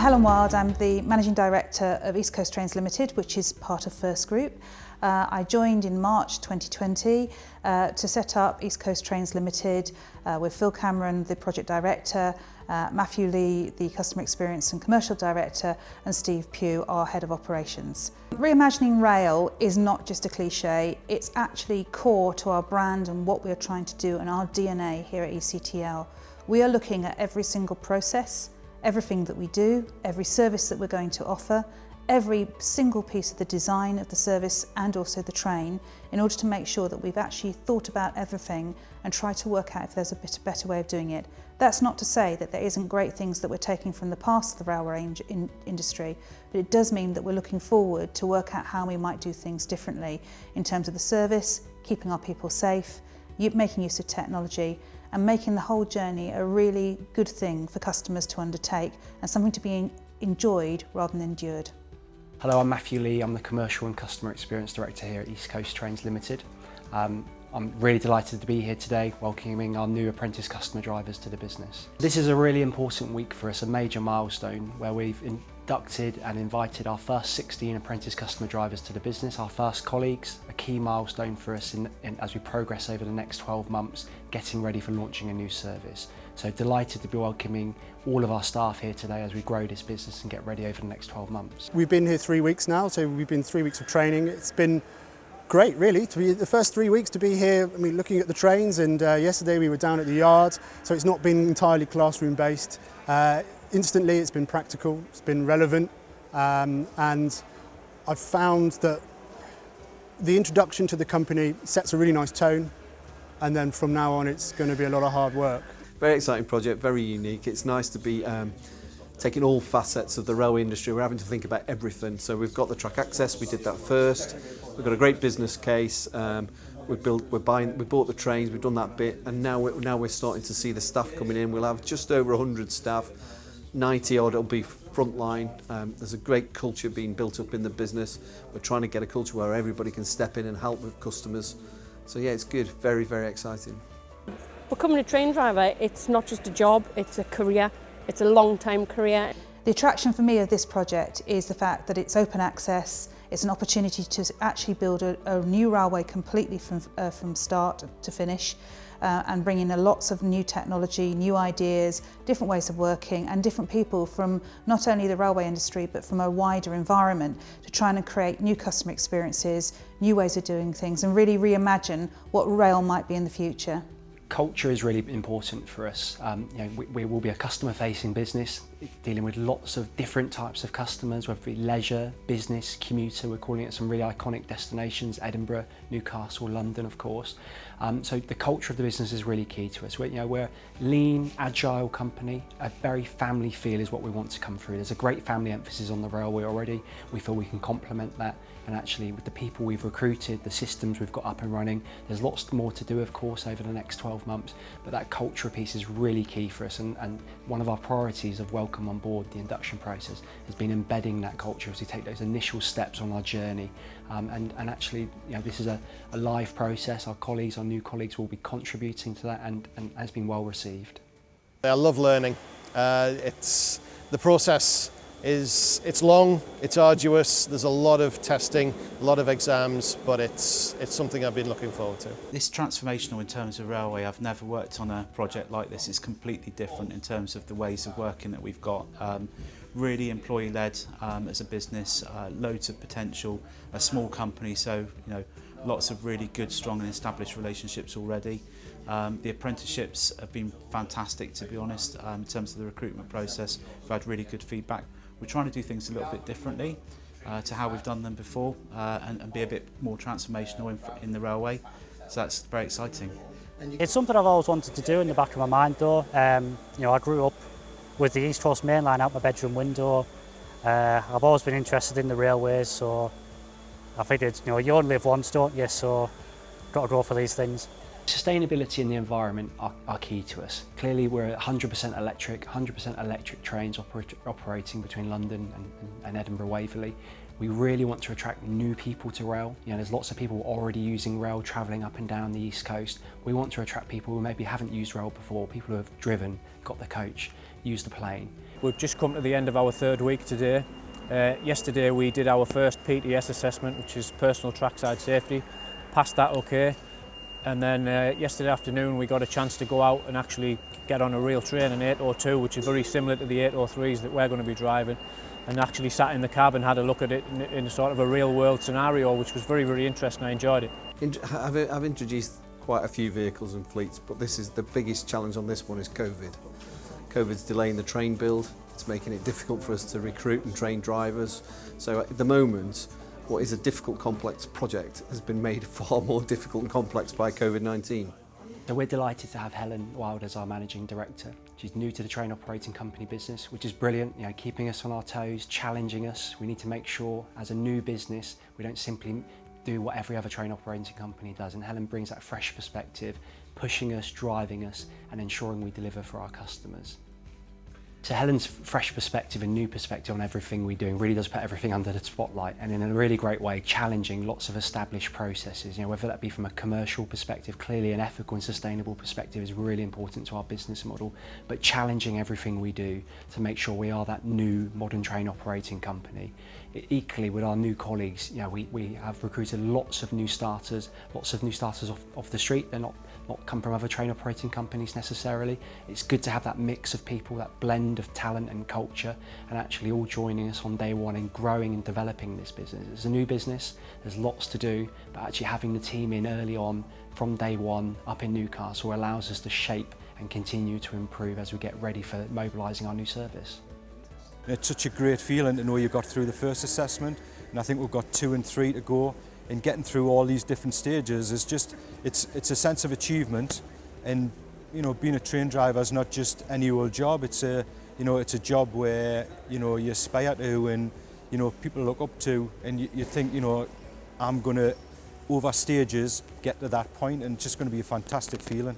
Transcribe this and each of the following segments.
Helen Wild. I'm the Managing Director of East Coast Trains Limited, which is part of First Group. I joined in March 2020 to set up East Coast Trains Limited with Phil Cameron, the Project Director, Matthew Lee, the Customer Experience and Commercial Director, and Steve Pugh, our Head of Operations. Reimagining rail is not just a cliche, it's actually core to our brand and what we're trying to do and our DNA here at ECTL. We are looking at every single process, everything that we do, every service that we're going to offer, every single piece of the design of the service and also the train, in order to make sure that we've actually thought about everything and try to work out if there's a better way of doing it. That's not to say that there isn't great things that we're taking from the past of the railway industry, but it does mean that we're looking forward to work out how we might do things differently in terms of the service, keeping our people safe, making use of technology, and making the whole journey a really good thing for customers to undertake and something to be enjoyed rather than endured. Hello, I'm Matthew Lee. I'm the Commercial and Customer Experience Director here at East Coast Trains Limited. I'm really delighted to be here today welcoming our new apprentice customer drivers to the business. This is a really important week for us, a major milestone where we've inducted and invited our first 16 apprentice customer drivers to the business, our first colleagues, a key milestone for us as we progress over the next 12 months, getting ready for launching a new service. So delighted to be welcoming all of our staff here today as we grow this business and get ready over the next 12 months. We've been here 3 weeks now, so we've been 3 weeks of training. It's been great, really, to be the first 3 weeks to be here. I mean, looking at the trains, and yesterday we were down at the yard, so it's not been entirely classroom based. Instantly, it's been practical, it's been relevant, and I've found that the introduction to the company sets a really nice tone, and then from now on it's going to be a lot of hard work. Very exciting project, very unique. It's nice to be taking all facets of the railway industry. We're having to think about everything. So we've got the track access, we did that first. We've got a great business case. We bought the trains, we've done that bit, and now we're starting to see the staff coming in. We'll have just over 100 staff, 90 odd will be frontline. There's a great culture being built up in the business. We're trying to get a culture where everybody can step in and help with customers. So yeah, it's good, very, very exciting. Becoming a train driver, it's not just a job, it's a career, it's a long-time career. The attraction for me of this project is the fact that it's open access, it's an opportunity to actually build a new railway completely from start to finish, and bring in lots of new technology, new ideas, different ways of working, and different people from not only the railway industry but from a wider environment to try and create new customer experiences, new ways of doing things, and really reimagine what rail might be in the future. Culture is really important for us. We will be a customer-facing business, dealing with lots of different types of customers, whether it be leisure, business, commuter. We're calling it some really iconic destinations: Edinburgh, Newcastle, London, of course. So the culture of the business is really key to us. We're a lean, agile company. A very family feel is what we want to come through. There's a great family emphasis on the railway already. We feel we can complement that. And actually, with the people we've recruited, the systems we've got up and running, there's lots more to do, of course, over the next 12 months. But that culture piece is really key for us. And one of our priorities of welcome on board, the induction process, has been embedding that culture as we take those initial steps on our journey. And actually, this is a live process. Our colleagues, our new colleagues, will be contributing to that, and has been well received. I love learning. The process it's long, it's arduous, there's a lot of testing, a lot of exams, but it's something I've been looking forward to. This transformational in terms of railway. I've never worked on a project like this. It's completely different in terms of the ways of working that we've got. Really employee-led as a business, loads of potential, a small company, so lots of really good, strong and established relationships already. The apprenticeships have been fantastic, to be honest, in terms of the recruitment process. We've had really good feedback. We're trying to do things a little bit differently to how we've done them before, and be a bit more transformational in the railway. So that's very exciting. It's something I've always wanted to do in the back of my mind though. I grew up with the East Coast Main Line out my bedroom window. I've always been interested in the railways, so I figured, you only live once, don't you? So got to go for these things. Sustainability and the environment are key to us. Clearly we're 100% electric trains operating between London and Edinburgh Waverley. We really want to attract new people to rail. You know, there's lots of people already using rail, travelling up and down the East Coast. We want to attract people who maybe haven't used rail before, people who have driven, got the coach, used the plane. We've just come to the end of our third week today. Yesterday we did our first PTS assessment, which is personal trackside safety. Passed that okay. And then yesterday afternoon we got a chance to go out and actually get on a real train, an 802, which is very similar to the 803s that we're going to be driving, and actually sat in the cab and had a look at it in sort of a real world scenario, which was very, very interesting. I enjoyed it. I've introduced quite a few vehicles and fleets, but this is the biggest challenge on this one is COVID. COVID's delaying the train build. It's making it difficult for us to recruit and train drivers. So at the moment, what is a difficult, complex project has been made far more difficult and complex by COVID-19. So we're delighted to have Helen Wild as our Managing Director. She's new to the train operating company business, which is brilliant, you know, keeping us on our toes, challenging us. We need to make sure as a new business, we don't simply do what every other train operating company does. And Helen brings that fresh perspective, pushing us, driving us, and ensuring we deliver for our customers. So Helen's fresh perspective and new perspective on everything we're doing really does put everything under the spotlight, and in a really great way challenging lots of established processes. You know, whether that be from a commercial perspective, clearly an ethical and sustainable perspective is really important to our business model, but challenging everything we do to make sure we are that new modern train operating company. Equally with our new colleagues, you know, we have recruited lots of new starters off the street. They're not come from other train operating companies necessarily. It's good to have that mix of people, that blend of talent and culture, and actually all joining us on day one and growing and developing this business. It's a new business, there's lots to do, but actually having the team in early on from day one up in Newcastle allows us to shape and continue to improve as we get ready for mobilising our new service. It's such a great feeling to know you got through the first assessment, and I think we've got 2 and 3 to go. And getting through all these different stages is just, it's a sense of achievement. And you know, being a train driver is not just any old job. It's a job where you aspire to, and people look up to, and you think, I'm going to over stages get to that point, and it's just going to be a fantastic feeling.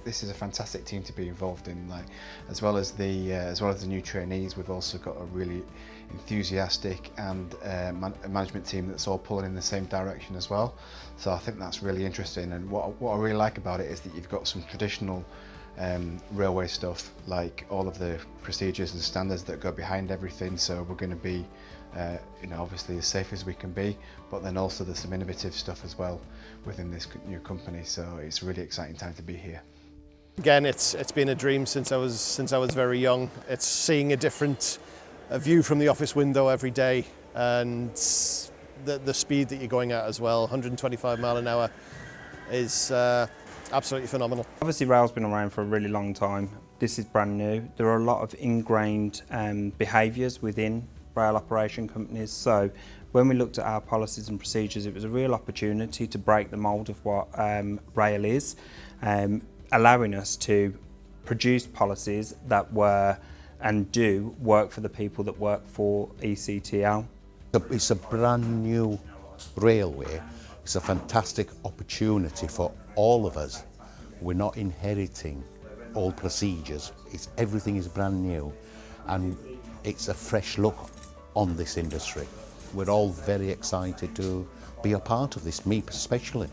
This is a fantastic team to be involved in. As well as the new trainees, we've also got a really enthusiastic and management team that's all pulling in the same direction as well. So I think that's really interesting. And what I really like about it is that you've got some traditional railway stuff, like all of the procedures and standards that go behind everything. So we're going to be, obviously as safe as we can be, but then also there's some innovative stuff as well within this new company. So it's a really exciting time to be here. Again, it's been a dream since I was very young. It's seeing a different view from the office window every day, and the speed that you're going at as well. 125 mile an hour is absolutely phenomenal. Obviously rail's been around for a really long time. This is brand new. There are a lot of ingrained behaviours within rail operation companies. So when we looked at our policies and procedures, it was a real opportunity to break the mould of what rail is, allowing us to produce policies that were and do work for the people that work for ECTL. It's a brand new railway. It's a fantastic opportunity for all of us. We're not inheriting old procedures. Everything is brand new, and it's a fresh look on this industry. We're all very excited to be a part of this, me especially.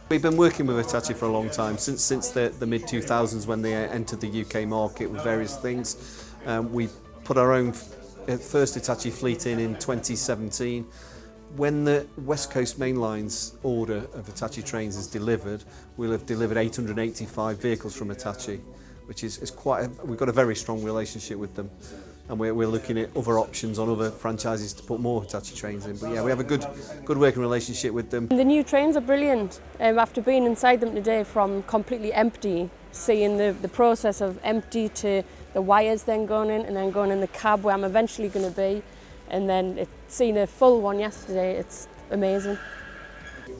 We've been working with Hitachi for a long time, since the mid-2000s when they entered the UK market with various things. We put our own first Hitachi fleet in 2017. When the West Coast Main Line's order of Hitachi trains is delivered, we'll have delivered 885 vehicles from Hitachi, which is we've got a very strong relationship with them. And we're looking at other options on other franchises to put more Hitachi trains in. But yeah, we have a good working relationship with them. The new trains are brilliant. After being inside them today, from completely empty, seeing the process of empty to the wires then going in, and then going in the cab where I'm eventually going to be, and then seeing a full one yesterday, it's amazing.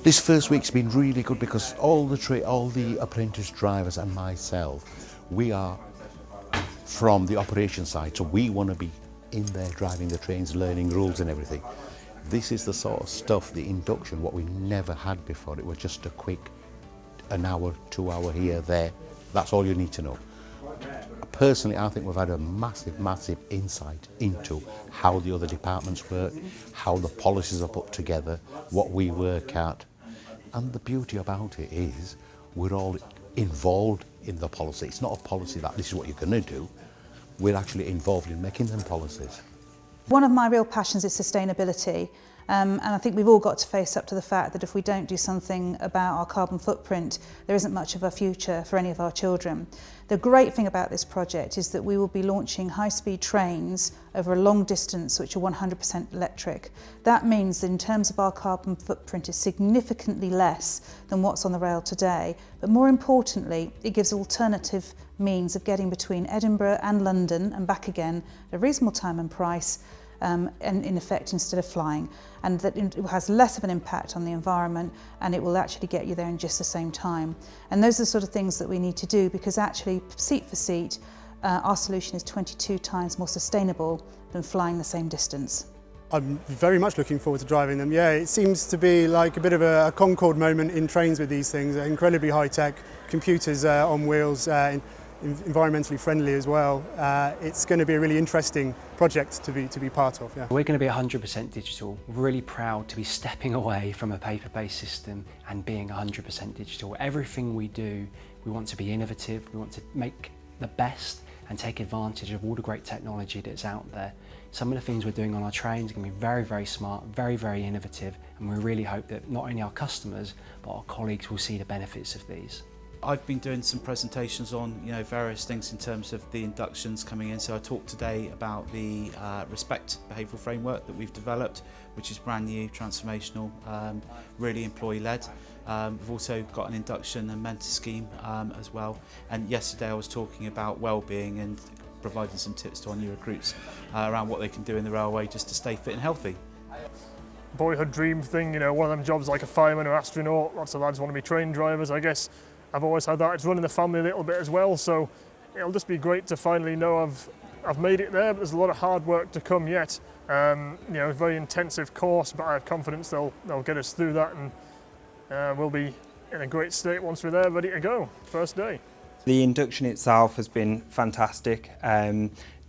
This first week's been really good because all the apprentice drivers and myself, we are from the operation side, so we want to be in there driving the trains, learning rules and everything. This is the sort of stuff, the induction, what we never had before. It was just a quick an hour, 2 hour here, there. That's all you need to know. Personally, I think we've had a massive insight into how the other departments work, how the policies are put together, what we work at. And the beauty about it is we're all involved in the policy. It's not a policy that this is what you're going to do. We're actually involved in making them policies. One of my real passions is sustainability. And I think we've all got to face up to the fact that if we don't do something about our carbon footprint, there isn't much of a future for any of our children. The great thing about this project is that we will be launching high-speed trains over a long distance which are 100% electric. That means that in terms of our carbon footprint is significantly less than what's on the rail today, but more importantly it gives alternative means of getting between Edinburgh and London and back again at a reasonable time and price, and in effect instead of flying, and that it has less of an impact on the environment and it will actually get you there in just the same time. And those are the sort of things that we need to do, because actually seat for seat our solution is 22 times more sustainable than flying the same distance. I'm very much looking forward to driving them. Yeah, it seems to be like a bit of a Concorde moment in trains with these things. They're incredibly high tech, computers on wheels, environmentally friendly as well. It's going to be a really interesting project to be part of. Yeah. We're going to be 100% digital. We're really proud to be stepping away from a paper-based system and being 100% digital. Everything we do, we want to be innovative, we want to make the best and take advantage of all the great technology that's out there. Some of the things we're doing on our trains are going to be very smart, very innovative, and we really hope that not only our customers but our colleagues will see the benefits of these. I've been doing some presentations on various things in terms of the inductions coming in. So I talked today about the Respect behavioural framework that we've developed, which is brand new, transformational, really employee-led. We've also got an induction and mentor scheme as well. And yesterday I was talking about well-being and providing some tips to our new recruits around what they can do in the railway just to stay fit and healthy. Boyhood dream thing, one of them jobs like a fireman or astronaut. Lots of lads want to be train drivers, I guess. I've always had that. It's running the family a little bit as well, so it'll just be great to finally know I've made it there, but there's a lot of hard work to come yet. A very intensive course, but I have confidence they'll get us through that, and we'll be in a great state once we're there, ready to go, first day. The induction itself has been fantastic.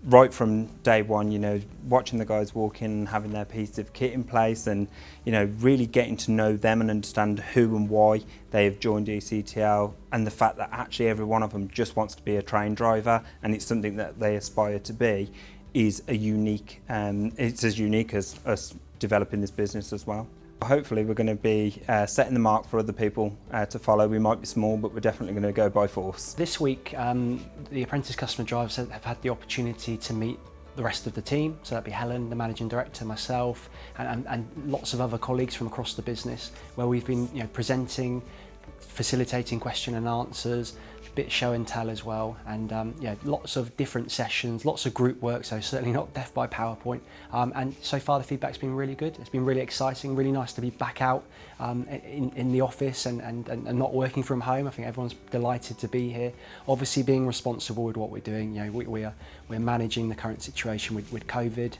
Right from day one, watching the guys walk in and having their piece of kit in place and, really getting to know them and understand who and why they have joined ECTL, and the fact that actually every one of them just wants to be a train driver and it's something that they aspire to be is it's as unique as us developing this business as well. Hopefully we're going to be setting the mark for other people to follow. We might be small, but we're definitely going to go by force. This week, the apprentice customer drivers have had the opportunity to meet the rest of the team. So that'd be Helen, the managing director, myself, and lots of other colleagues from across the business, where we've been presenting, facilitating question and answers, a bit show and tell as well, and lots of different sessions, lots of group work, so certainly not death by PowerPoint, and so far the feedback's been really good. It's been really exciting, really nice to be back out in the office and not working from home. I think everyone's delighted to be here. Obviously being responsible with what we're doing, we're managing the current situation with COVID,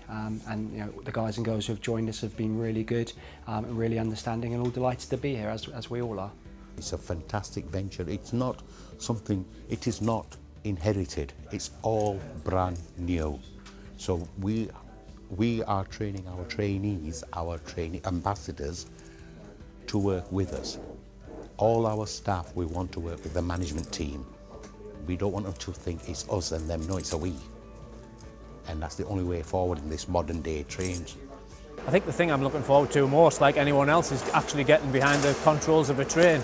and the guys and girls who have joined us have been really good and really understanding, and all delighted to be here as we all are. It's a fantastic venture. It's not something, it is not inherited. It's all brand new. So we are training our trainees, our trainee ambassadors to work with us. All our staff, we want to work with the management team. We don't want them to think it's us and them. No, it's a we. And that's the only way forward in this modern day trains. I think the thing I'm looking forward to most, like anyone else, is actually getting behind the controls of a train.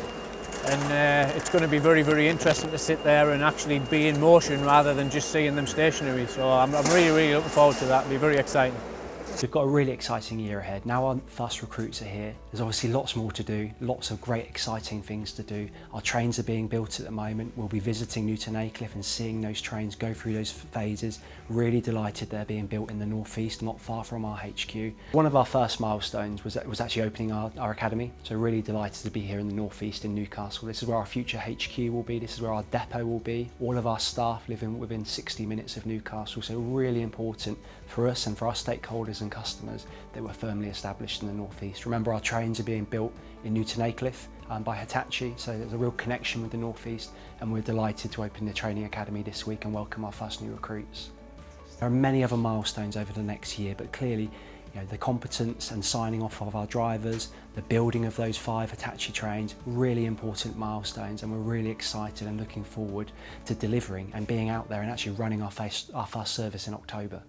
And it's going to be very interesting to sit there and actually be in motion rather than just seeing them stationary. So I'm really looking forward to that. It'll be very exciting. We've got a really exciting year ahead. Now our fast recruits are here, there's obviously lots more to do, lots of great exciting things to do. Our trains are being built at the moment. We'll be visiting Newton Aycliffe and seeing those trains go through those phases. Really delighted they're being built in the North East, not far from our HQ. One of our first milestones was actually opening our academy, so really delighted to be here in the North East in Newcastle. This is where our future HQ will be, this is where our depot will be. All of our staff live within 60 minutes of Newcastle, so really important for us and for our stakeholders 1,000 customers that were firmly established in the North East. Remember, our trains are being built in Newton Aycliffe by Hitachi, so there's a real connection with the North East, and we're delighted to open the training academy this week and welcome our first new recruits. There are many other milestones over the next year, but clearly, the competence and signing off of our drivers, the building of those 5 Hitachi trains, really important milestones, and we're really excited and looking forward to delivering and being out there and actually running our first service in October.